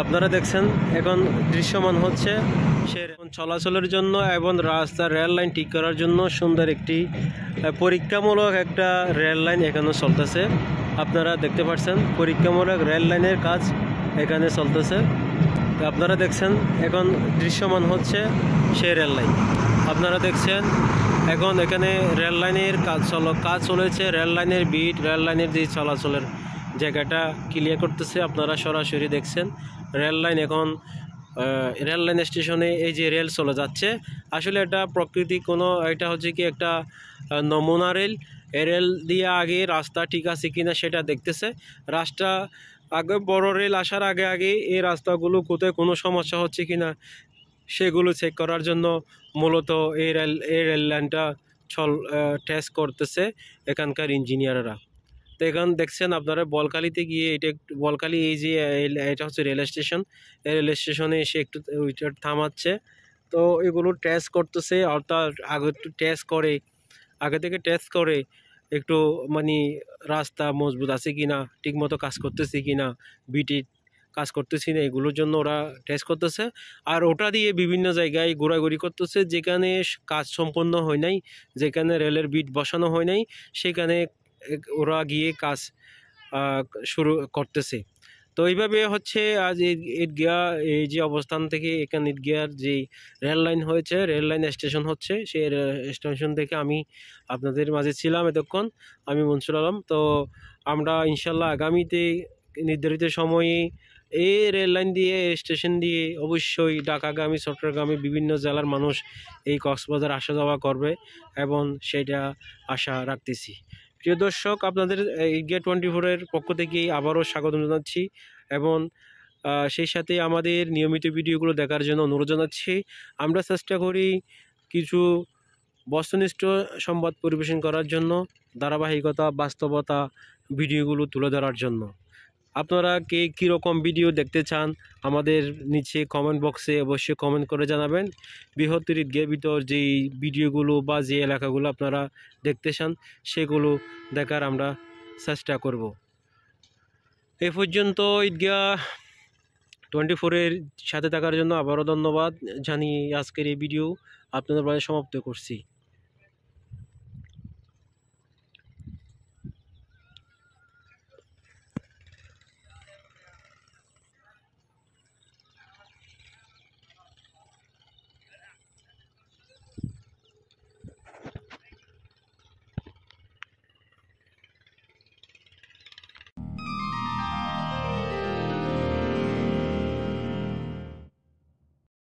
আপনারা দেখছেন এখন দৃশ্যমান হচ্ছে সে চলাচলের জন্য এবং রাস্তার রেল লাইন ঠিক করার জন্য সুন্দর একটি পরীক্ষামূলক একটা রেল লাইন এখানে চলতেছে। আপনারা দেখতে পাচ্ছেন পরীক্ষামূলক রেল লাইনের কাজ এখানে চলতেছে। আপনারা দেখছেন এখন দৃশ্যমান হচ্ছে সেই রেল লাইন। আপনারা দেখছেন এখন এখানে রেল লাইনের কাজ চলেছে। রেল লাইনের বিট, রেল লাইনের যে চলাচলের জায়গাটা ক্লিয়ার করতেছে। আপনারা সরাসরি দেখছেন রেল লাইন এখন রেল লাইন স্টেশনে এই যে রেল চলে যাচ্ছে। আসলে এটা প্রকৃতি কোনো এটা হচ্ছে কি একটা নমুনা রেল। এই রেল দিয়ে আগে রাস্তা ঠিক আছে কিনা সেটা দেখতেছে। রাস্তা আগে বড় রেল আসার আগে এই রাস্তাগুলো কোথায় কোনো সমস্যা হচ্ছে কিনা সেগুলো চেক করার জন্য মূলত এই রেল লাইনটা টেস্ট করতেছে এখানকার ইঞ্জিনিয়াররা। তো এখানে দেখছেন আপনারা বলখালিতে গিয়ে এটা বলখালি এই যে এটা হচ্ছে রেল স্টেশন। এই রেল স্টেশনে এসে একটু ওইটা থামাচ্ছে। তো এগুলো টেস্ট করতেছে, অর্থাৎ আগে থেকে টেস্ট করে একটু মানে রাস্তা মজবুত আছে কিনা, ঠিকমতো কাজ করতেছে কিনা, বিটি কাজ করতেছি না, এগুলোর জন্য ওরা টেস্ট করতেছে। আর ওটা দিয়ে বিভিন্ন জায়গায় ঘোরাঘুরি করতেছে। যেখানে কাজ সম্পন্ন হয় নাই, যেখানে রেলের বিট বসানো হয় নাই, সেখানে ওরা গিয়ে কাজ শুরু করতেছে। তো এইভাবে হচ্ছে আজ ঈদগাহ এই যে অবস্থান থেকে এখানে ঈদগাহর যে রেল লাইন হয়েছে, রেল লাইন স্টেশন হচ্ছে, সেই স্টেশন থেকে আমি আপনাদের মাঝে ছিলাম এতক্ষণ। আমি মনসুর আলম। তো আমরা ইনশাল্লাহ আগামীতে নির্ধারিত সময়ে এই রেল লাইন দিয়ে স্টেশন দিয়ে অবশ্যই ঢাকাগামী, চট্টগ্রামে বিভিন্ন জেলার মানুষ এই কক্সবাজার আসা যাওয়া করবে এবং সেটা আশা রাখতেছি। প্রিয় দর্শক, আপনাদের ঈদগাহ 24-এর পক্ষ থেকে আবারও স্বাগত জানাচ্ছি এবং সেই সাথে আমাদের নিয়মিত ভিডিওগুলো দেখার জন্য অনুরোধ জানাচ্ছি। আমরা চেষ্টা করি কিছু বস্তুনিষ্ঠ সংবাদ পরিবেশন করার জন্য, ধারাবাহিকতা, বাস্তবতা ভিডিওগুলো তুলে ধরার জন্য। আপনারা কে কীরকম ভিডিও দেখতে চান আমাদের নিচে কমেন্ট বক্সে অবশ্যই কমেন্ট করে জানাবেন। বৃহত্তর ঈদগাহের ভিতর যেই ভিডিওগুলো বা যে এলাকাগুলো আপনারা দেখতে চান সেগুলো দেখার আমরা চেষ্টা করব। এ পর্যন্ত ঈদগাহ 24-এর সাথে থাকার জন্য আবারও ধন্যবাদ জানিয়ে আজকের এই ভিডিও আপনাদের মাঝে সমাপ্ত করছি।